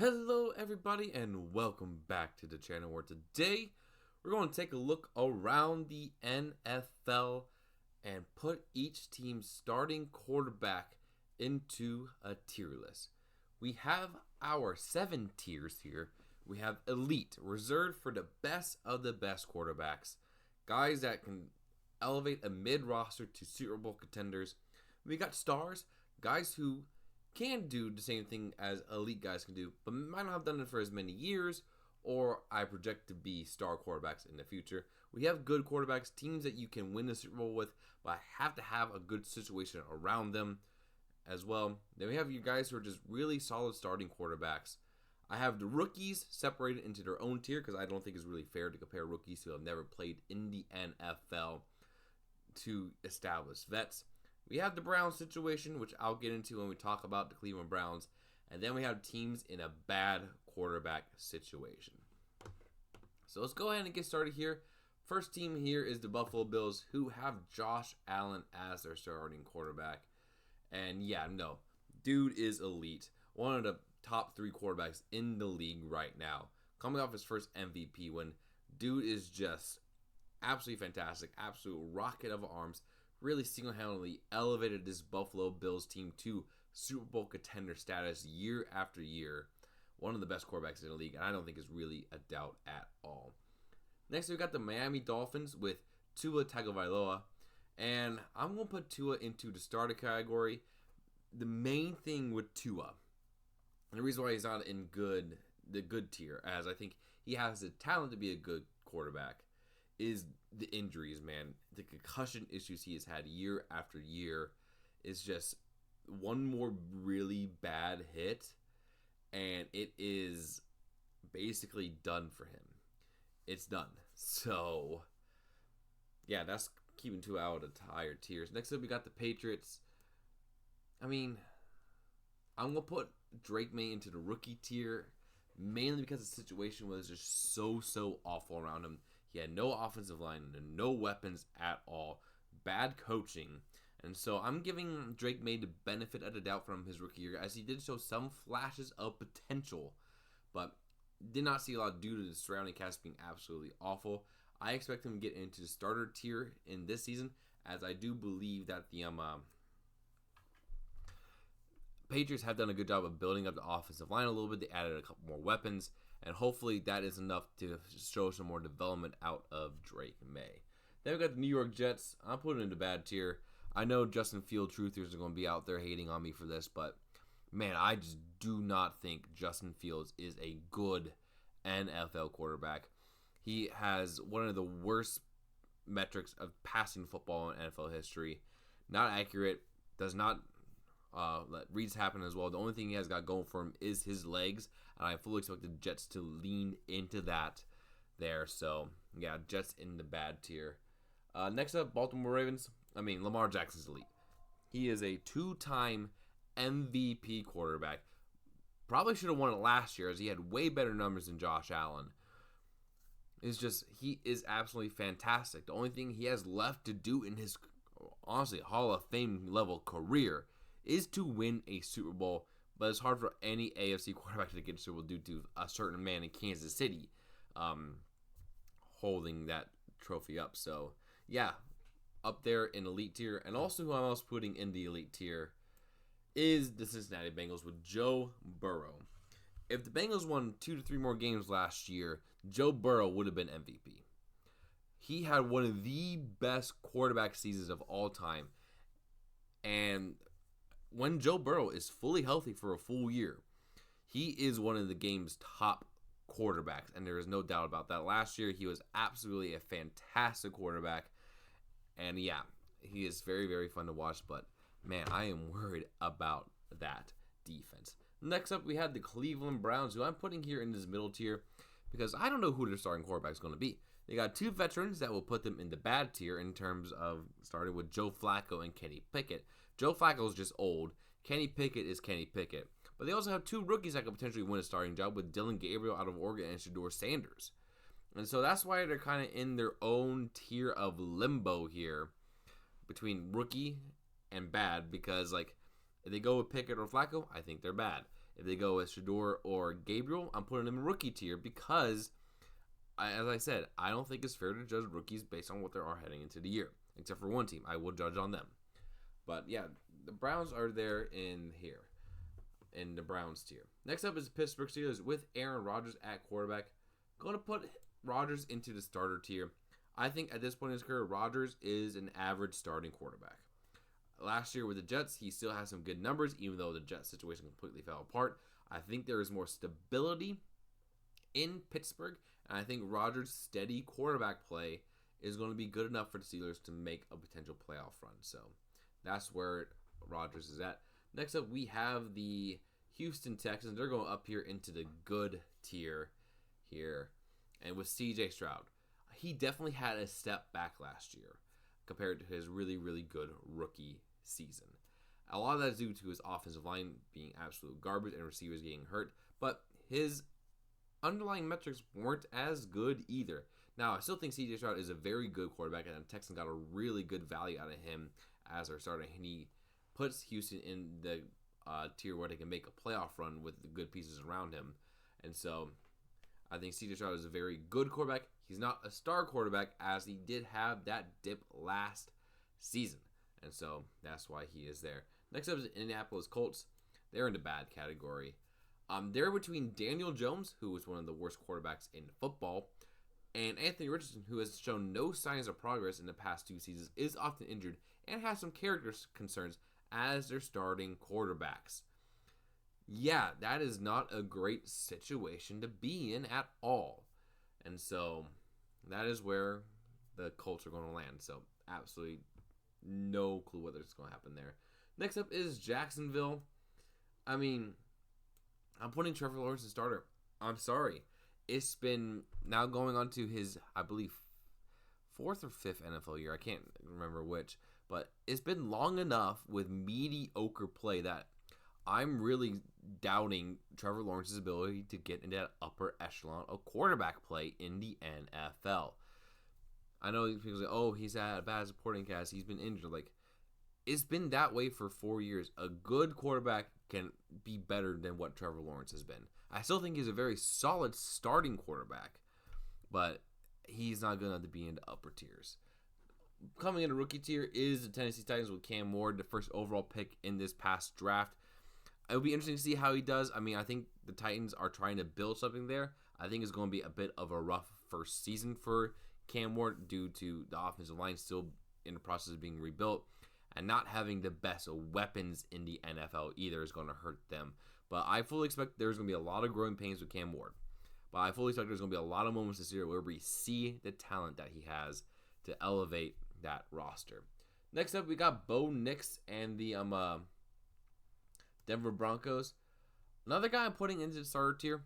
Hello everybody and welcome back to the channel where today we're going to take a look around the NFL and put each team's starting quarterback into a tier list. We have our 7 tiers here. We have elite, reserved for the best of the best quarterbacks, guys that can elevate a mid-roster to Super Bowl contenders. We got stars, guys who can do the same thing as elite guys can do, but might not have done it for as many years, or I project to be star quarterbacks in the future. We have good quarterbacks, teams that you can win the Super Bowl with, but have to have a good situation around them as well. Then we have you guys who are just really solid starting quarterbacks. I have the rookies separated into their own tier because I don't think it's really fair to compare rookies who have never played in the NFL to established vets. We have the Browns situation, which I'll get into when we talk about the Cleveland Browns. And then we have teams in a bad quarterback situation. So let's go ahead and get started here. First team here is the Buffalo Bills, who have Josh Allen as their starting quarterback. And yeah, no, dude is elite. One of the top 3 quarterbacks in the league right now. Coming off his first MVP win, dude is just absolutely fantastic. Absolute rocket of arms. Really single-handedly elevated this Buffalo Bills team to Super Bowl contender status year after year. One of the best quarterbacks in the league, and I don't think is really a doubt at all. Next, we've got the Miami Dolphins with Tua Tagovailoa, and I'm going to put Tua into the starter category. The main thing with Tua, and the reason why he's not in the good tier, as I think he has the talent to be a good quarterback, is the injuries, man. The concussion issues he has had year after year is just one more really bad hit, and it is basically done for him. It's done. So, yeah, that's keeping Tua out of the higher tiers. Next up, we got the Patriots. I mean, I'm going to put Drake May into the rookie tier, mainly because the situation was just so awful around him. He had no offensive line and no weapons at all. Bad coaching. And so I'm giving Drake May the benefit of the doubt from his rookie year, as he did show some flashes of potential, but did not see a lot due to the surrounding cast being absolutely awful. I expect him to get into the starter tier in this season, as I do believe that the Patriots have done a good job of building up the offensive line a little bit. They added a couple more weapons, and hopefully that is enough to show some more development out of Drake May. Then we got the New York Jets. I'm putting it in the bad tier. I know Justin Field truthers are going to be out there hating on me for this, but man, I just do not think Justin Fields is a good NFL quarterback. He has one of the worst metrics of passing football in NFL history. Not accurate, does not let reads happen as well. The only thing he has got going for him is his legs, and I fully expect the Jets to lean into that there. So, yeah, Jets in the bad tier. Next up, Baltimore Ravens. I mean, Lamar Jackson's elite. He is a 2-time MVP quarterback. Probably should have won it last year, as he had way better numbers than Josh Allen. It's just, he is absolutely fantastic. The only thing he has left to do in his, honestly, Hall of Fame level career is to win a Super Bowl, but it's hard for any AFC quarterback to get a Super Bowl due to a certain man in Kansas City holding that trophy up. So, yeah, up there in elite tier. And also who I'm also putting in the elite tier is the Cincinnati Bengals with Joe Burrow. If the Bengals won 2 to 3 more games last year, Joe Burrow would have been MVP. He had one of the best quarterback seasons of all time. And when Joe Burrow is fully healthy for a full year, he is one of the game's top quarterbacks, and there is no doubt about that. Last year, he was absolutely a fantastic quarterback, and yeah, he is very fun to watch, but man, I am worried about that defense. Next up, we have the Cleveland Browns, who I'm putting here in this middle tier, because I don't know who their starting quarterback is going to be. They got 2 veterans that will put them in the bad tier in terms of starting with Joe Flacco and Kenny Pickett. Joe Flacco is just old. Kenny Pickett is Kenny Pickett. But they also have 2 rookies that could potentially win a starting job with Dylan Gabriel out of Oregon and Shedeur Sanders. And so that's why they're kind of in their own tier of limbo here between rookie and bad, because like if they go with Pickett or Flacco, I think they're bad. If they go with Shador or Gabriel, I'm putting them in rookie tier because, as I said, I don't think it's fair to judge rookies based on what they are heading into the year. Except for one team, I will judge on them. But yeah, the Browns are there in here, in the Browns tier. Next up is Pittsburgh Steelers with Aaron Rodgers at quarterback. Going to put Rodgers into the starter tier. I think at this point in his career, Rodgers is an average starting quarterback. Last year with the Jets, he still has some good numbers, even though the Jets situation completely fell apart. I think there is more stability in Pittsburgh, and I think Rodgers' steady quarterback play is going to be good enough for the Steelers to make a potential playoff run. So that's where Rodgers is at. Next up, we have the Houston Texans. They're going up here into the good tier here. And with C.J. Stroud, he definitely had a step back last year compared to his really, really good rookie season. A lot of that is due to his offensive line being absolute garbage and receivers getting hurt, but his underlying metrics weren't as good either. Now, I still think C.J. Stroud is a very good quarterback, and the Texans got a really good value out of him as their starter, and he puts Houston in the tier where they can make a playoff run with the good pieces around him. And so I think C.J. Stroud is a very good quarterback. He's not a star quarterback, as he did have that dip last season. And so that's why he is there. Next up is Indianapolis Colts. They're in the bad category. They're between Daniel Jones, who was one of the worst quarterbacks in football, and Anthony Richardson, who has shown no signs of progress in the past 2 seasons, is often injured, and has some character concerns as their starting quarterbacks. Yeah, that is not a great situation to be in at all. And so that is where the Colts are going to land. So absolutely no clue whether it's going to happen there. Next up is Jacksonville. I mean, I'm putting Trevor Lawrence as starter. I'm sorry. It's been now going on to his, I believe, 4th or 5th NFL year. I can't remember which. But it's been long enough with mediocre play that I'm really doubting Trevor Lawrence's ability to get into that upper echelon of quarterback play in the NFL. I know people say, oh, he's had a bad supporting cast. He's been injured. Like, it's been that way for 4 years. A good quarterback can be better than what Trevor Lawrence has been. I still think he's a very solid starting quarterback, but he's not going to be in the upper tiers. Coming in the rookie tier is the Tennessee Titans with Cam Ward, the first overall pick in this past draft. It'll be interesting to see how he does. I mean, I think the Titans are trying to build something there. I think it's going to be a bit of a rough first season for Cam Ward due to the offensive line still in the process of being rebuilt, and not having the best weapons in the NFL either is going to hurt them. But I fully expect there's going to be a lot of growing pains with Cam Ward. But I fully expect there's going to be a lot of moments this year where we see the talent that he has to elevate that roster. Next up, we got Bo Nix and the Denver Broncos. Another guy I'm putting into the starter tier.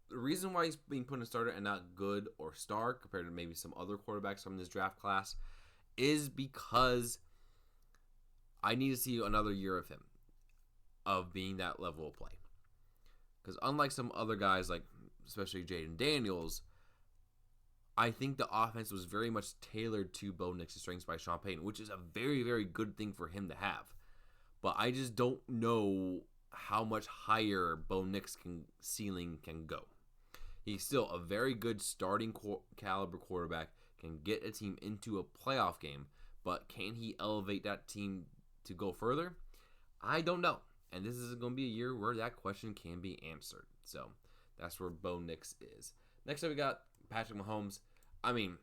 The reason why he's being put in starter and not good or star compared to maybe some other quarterbacks from this draft class is because I need to see another year of him, of being that level of play. Because unlike some other guys, like especially Jaden Daniels, I think the offense was very much tailored to Bo Nix's strengths by Sean Payton, which is a very, very good thing for him to have. But I just don't know how much higher Bo Nix ceiling can go. He's still a very good starting caliber quarterback, can get a team into a playoff game, but can he elevate that team to go further? I don't know. And this is going to be a year where that question can be answered. So that's where Bo Nix is. Next up, we got Patrick Mahomes. I mean,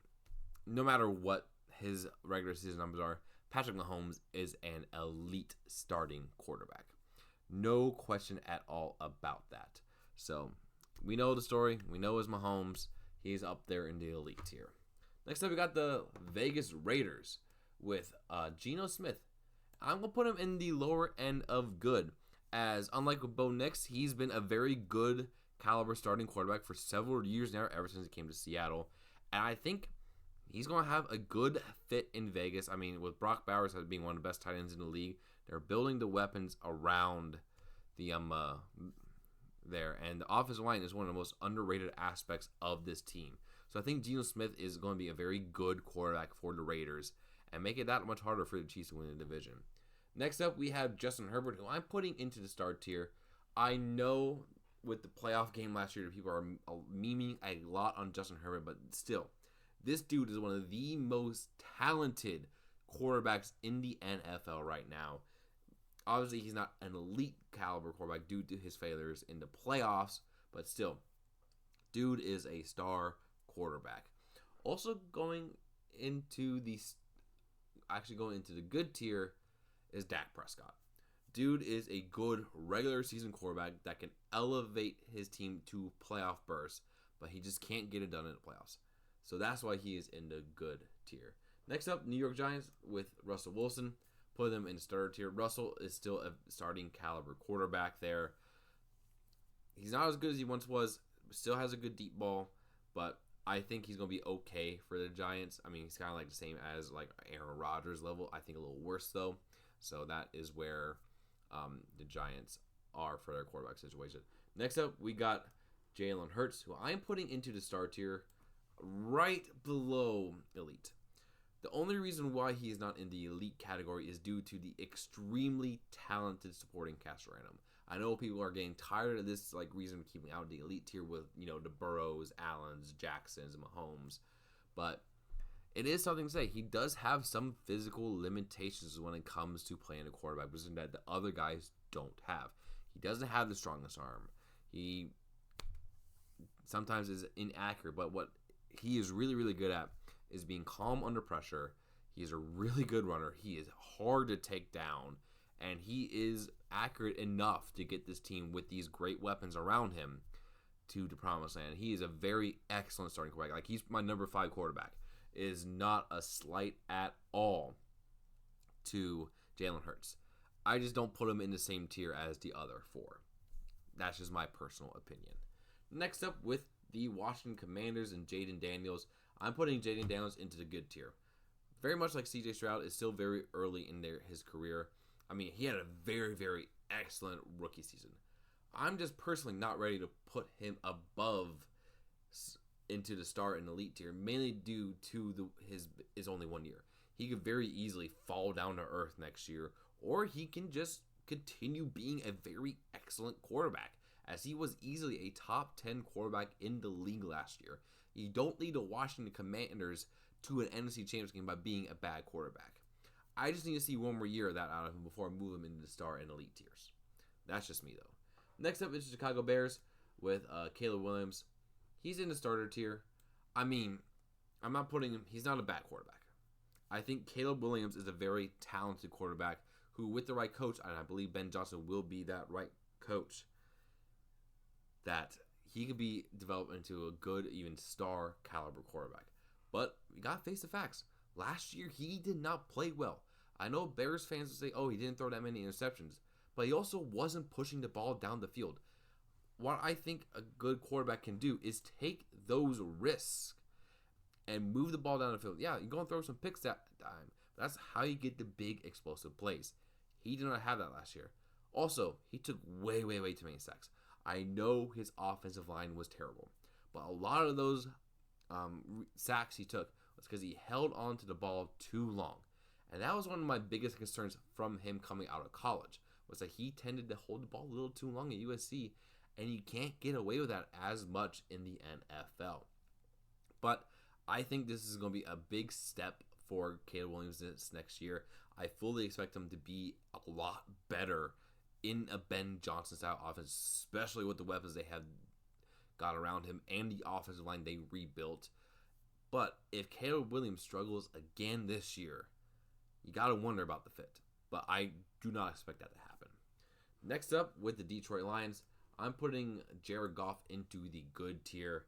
no matter what his regular season numbers are, Patrick Mahomes is an elite starting quarterback. No question at all about that. So we know the story. We know it's Mahomes. He's up there in the elite tier. Next up, we got the Vegas Raiders with Geno Smith. I'm going to put him in the lower end of good, as unlike with Bo Nix, he's been a very good caliber starting quarterback for several years now, ever since he came to Seattle. And I think he's going to have a good fit in Vegas. I mean, with Brock Bowers as being one of the best tight ends in the league, they're building the weapons around the there. And the offensive line is one of the most underrated aspects of this team. So I think Geno Smith is going to be a very good quarterback for the Raiders and make it that much harder for the Chiefs to win the division. Next up, we have Justin Herbert, who I'm putting into the start tier. I know with the playoff game last year, people are memeing a lot on Justin Herbert, but still, this dude is one of the most talented quarterbacks in the NFL right now. Obviously, he's not an elite caliber quarterback due to his failures in the playoffs, but still, dude is a star quarterback. Also going into the good tier is Dak Prescott. Dude is a good regular season quarterback that can elevate his team to playoff bursts, but he just can't get it done in the playoffs. So that's why he is in the good tier. Next up, New York Giants with Russell Wilson. Put them in the starter tier. Russell is still a starting caliber quarterback there. He's not as good as he once was. Still has a good deep ball, but I think he's going to be okay for the Giants. I mean, he's kind of like the same as like Aaron Rodgers level. I think a little worse though. So that is where the Giants are for their quarterback situation. Next up, we got Jalen Hurts, who I'm putting into the star tier right below elite. The only reason why he is not in the elite category is due to the extremely talented supporting cast around him. I know people are getting tired of this like reason keeping out of the elite tier with, the Burrows, Allens, Jacksons, Mahomes, but it is something to say. He does have some physical limitations when it comes to playing a quarterback position that the other guys don't have. He doesn't have the strongest arm. He sometimes is inaccurate, but what he is really, really good at is being calm under pressure. He is a really good runner. He is hard to take down, and he is accurate enough to get this team with these great weapons around him to the promised land. He is a very excellent starting quarterback. Like, he's my number 5 quarterback. It is not a slight at all to Jalen Hurts. I just don't put him in the same tier as the other 4. That's just my personal opinion. Next up, with the Washington Commanders and Jaden Daniels, I'm putting Jaden Daniels into the good tier. Very much like CJ Stroud, is still very early in his career. I mean, he had a very, very excellent rookie season. I'm just personally not ready to put him above into the star and elite tier, mainly due to his only 1 year. He could very easily fall down to earth next year, or he can just continue being a very excellent quarterback, as he was easily a top 10 quarterback in the league last year. You don't lead the Washington Commanders to an NFC Championship game by being a bad quarterback. I just need to see one more year of that out of him before I move him into the star and elite tiers. That's just me, though. Next up is the Chicago Bears with Caleb Williams. He's in the starter tier. I mean, I'm not putting him... He's not a bad quarterback. I think Caleb Williams is a very talented quarterback who, with the right coach, and I believe Ben Johnson will be that right coach, that he could be developed into a good, even star caliber quarterback. But we got to face the facts. Last year, he did not play well. I know Bears fans will say, oh, he didn't throw that many interceptions, but he also wasn't pushing the ball down the field. What I think a good quarterback can do is take those risks and move the ball down the field. Yeah, you're going to throw some picks that time. But that's how you get the big explosive plays. He did not have that last year. Also, he took way, way, way too many sacks. I know his offensive line was terrible, but a lot of those sacks he took was because he held on to the ball too long. And that was one of my biggest concerns from him coming out of college, was that he tended to hold the ball a little too long at USC, and you can't get away with that as much in the NFL. But I think this is going to be a big step for Caleb Williams this next year. I fully expect him to be a lot better in a Ben Johnson style offense, especially with the weapons they have got around him and the offensive line they rebuilt. But if Caleb Williams struggles again this year, you got to wonder about the fit. But I do not expect that to happen. Next up, with the Detroit Lions, I'm putting Jared Goff into the good tier,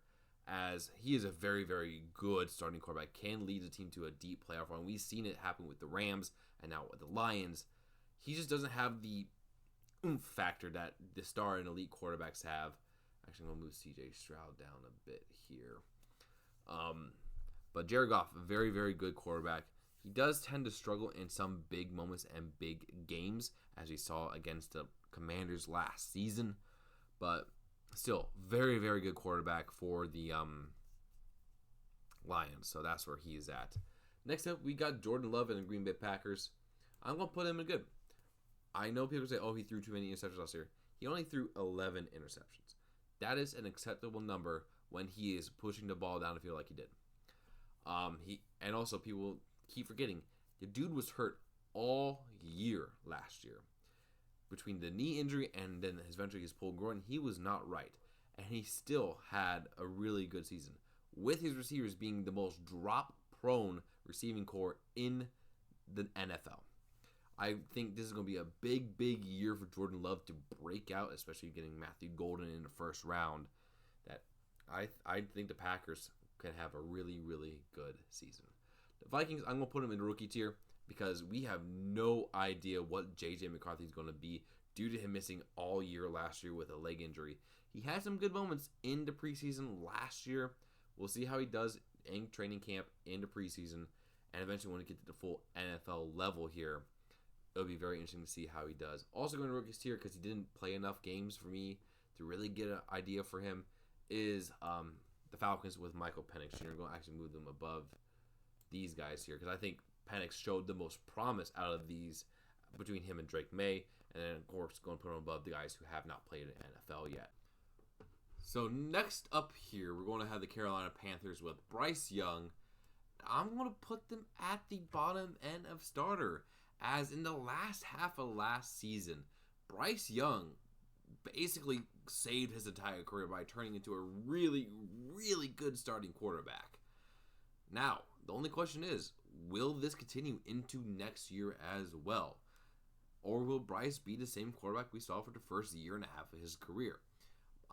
as he is a very, very good starting quarterback, can lead the team to a deep playoff run. We've seen it happen with the Rams and now with the Lions. He just doesn't have the oomph factor that the star and elite quarterbacks have. Actually, I'm going to move CJ Stroud down a bit here. But Jared Goff, a very, very good quarterback. He does tend to struggle in some big moments and big games, as we saw against the Commanders last season. But still, very, very good quarterback for the Lions. So that's where he is at. Next up, we got Jordan Love and the Green Bay Packers. I'm going to put him in good. I know people say, oh, he threw too many interceptions last year. he only threw 11 interceptions. That is an acceptable number when he is pushing the ball down the field like he did. And also people keep forgetting the dude was hurt all year last year. Between the knee injury and then eventually his pulled groin, he was not right. And he still had a really good season, with his receivers being the most drop-prone receiving core in the NFL. I think this is going to be a big, big year for Jordan Love to break out, especially getting Matthew Golden in the first round. That I think the Packers can have a really, really good season. The Vikings, I'm going to put them in the rookie tier because we have no idea what J.J. McCarthy is going to be due to him missing all year last year with a leg injury. He had some good moments in the preseason last year. We'll see how he does in training camp, in the preseason, and eventually when we get to the full NFL level here, it'll be very interesting to see how he does. Also going to rookies tier because he didn't play enough games for me to really get an idea for him is the Falcons with Michael Penix Jr. I'm going to actually move them above these guys here because I think Penix showed the most promise out of these between him and Drake May, and then of course going to put him above the guys who have not played in NFL yet. So next up here, we're going to have the Carolina Panthers with Bryce Young. I'm going to put them at the bottom end of starter, as in the last half of last season, Bryce Young basically saved his entire career by turning into a really, really good starting quarterback. Now, the only question is, will this continue into next year as well? Or will Bryce be the same quarterback we saw for the first year and a half of his career?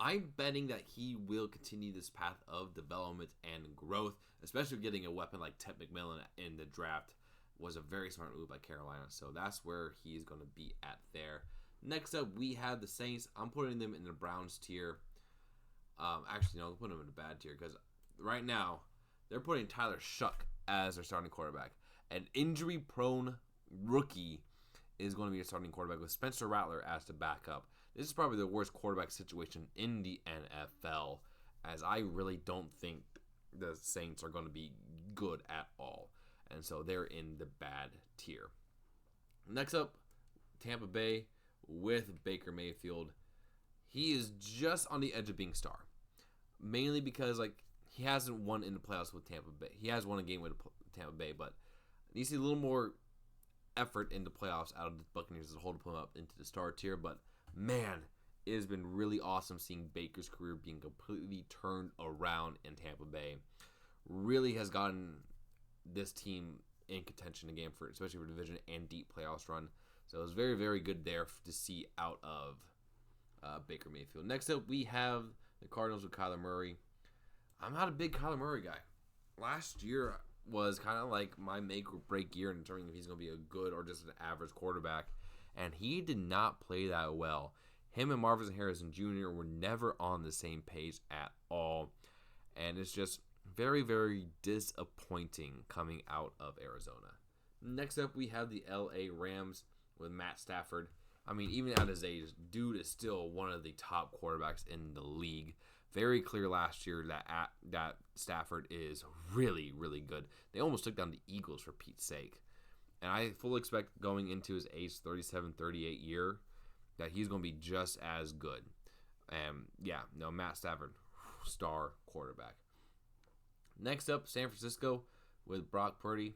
I'm betting that he will continue this path of development and growth, especially getting a weapon like Ted McMillan in the draft was a very smart move by Carolina. So that's where he's going to be at there. Next up, we have the Saints. I'm putting them in the Browns tier. Actually, no, I'm putting them in the bad tier because right now they're putting Tyler Shuck as their starting quarterback. An injury-prone rookie is going to be a starting quarterback with Spencer Rattler as the backup. This is probably the worst quarterback situation in the NFL, as I really don't think the Saints are going to be good at all. And so they're in the bad tier. Next up, Tampa Bay with Baker Mayfield. He is just on the edge of being star. Mainly because he hasn't won in the playoffs with Tampa Bay. He has won a game with Tampa Bay, but you see a little more effort in the playoffs out of the Buccaneers as a whole to put him up into the star tier. But man, it has been really awesome seeing Baker's career being completely turned around in Tampa Bay. Really has gotten this team in contention again for especially for division and deep playoffs run. So it was very, very good there to see out of Baker Mayfield. Next up, we have the Cardinals with Kyler Murray. I'm not a big Kyler Murray guy. Last year was kind of like my make or break year in determining if he's going to be a good or just an average quarterback. And he did not play that well. Him and Marvin Harrison Jr. were never on the same page at all. And it's just very, very disappointing coming out of Arizona. Next up, we have the LA Rams with Matt Stafford. I mean, even at his age, dude is still one of the top quarterbacks in the league. Very clear last year that Stafford is really, really good. They almost took down the Eagles for Pete's sake. And I fully expect going into his age 37, 38 year that he's going to be just as good. Matt Stafford, star quarterback. Next up, San Francisco with Brock Purdy.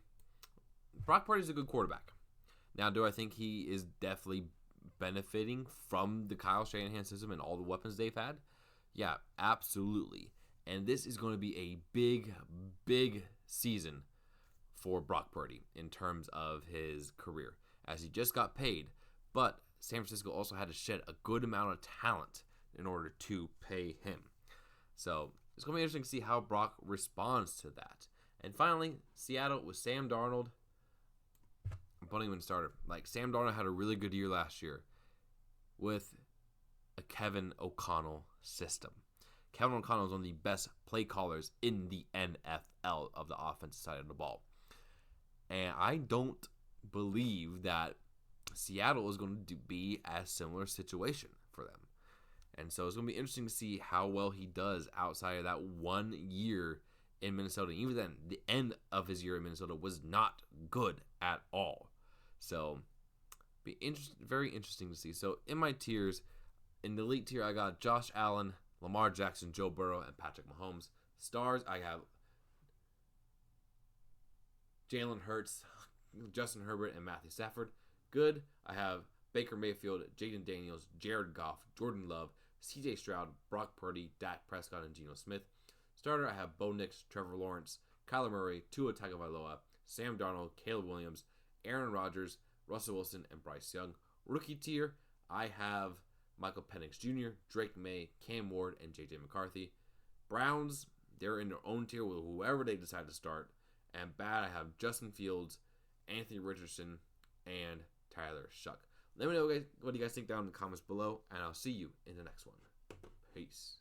Brock Purdy's a good quarterback. Now, do I think he is definitely benefiting from the Kyle Shanahan system and all the weapons they've had? Yeah, absolutely. And this is going to be a big, big season for Brock Purdy in terms of his career, as he just got paid. But San Francisco also had to shed a good amount of talent in order to pay him. So it's going to be interesting to see how Brock responds to that. And finally, Seattle with Sam Darnold. I'm putting him in starter. Sam Darnold had a really good year last year with a Kevin O'Connell system. Kevin O'Connell is one of the best play callers in the NFL of the offensive side of the ball. And I don't believe that Seattle is going to be a similar situation for them. And so it's going to be interesting to see how well he does outside of that 1 year in Minnesota. Even then, the end of his year in Minnesota was not good at all. So, very interesting to see. So, in my tiers, In the elite tier, I got Josh Allen, Lamar Jackson, Joe Burrow, and Patrick Mahomes. Stars, I have Jalen Hurts, Justin Herbert, and Matthew Stafford. Good, I have Baker Mayfield, Jaden Daniels, Jared Goff, Jordan Love, CJ Stroud, Brock Purdy, Dak Prescott, and Geno Smith. Starter, I have Bo Nix, Trevor Lawrence, Kyler Murray, Tua Tagovailoa, Sam Darnold, Caleb Williams, Aaron Rodgers, Russell Wilson, and Bryce Young. Rookie tier, I have Michael Penix Jr., Drake May, Cam Ward, and J.J. McCarthy. Browns, they're in their own tier with whoever they decide to start. And bad, I have Justin Fields, Anthony Richardson, and Tyler Shuck. Let me know what you guys think down in the comments below, and I'll see you in the next one. Peace.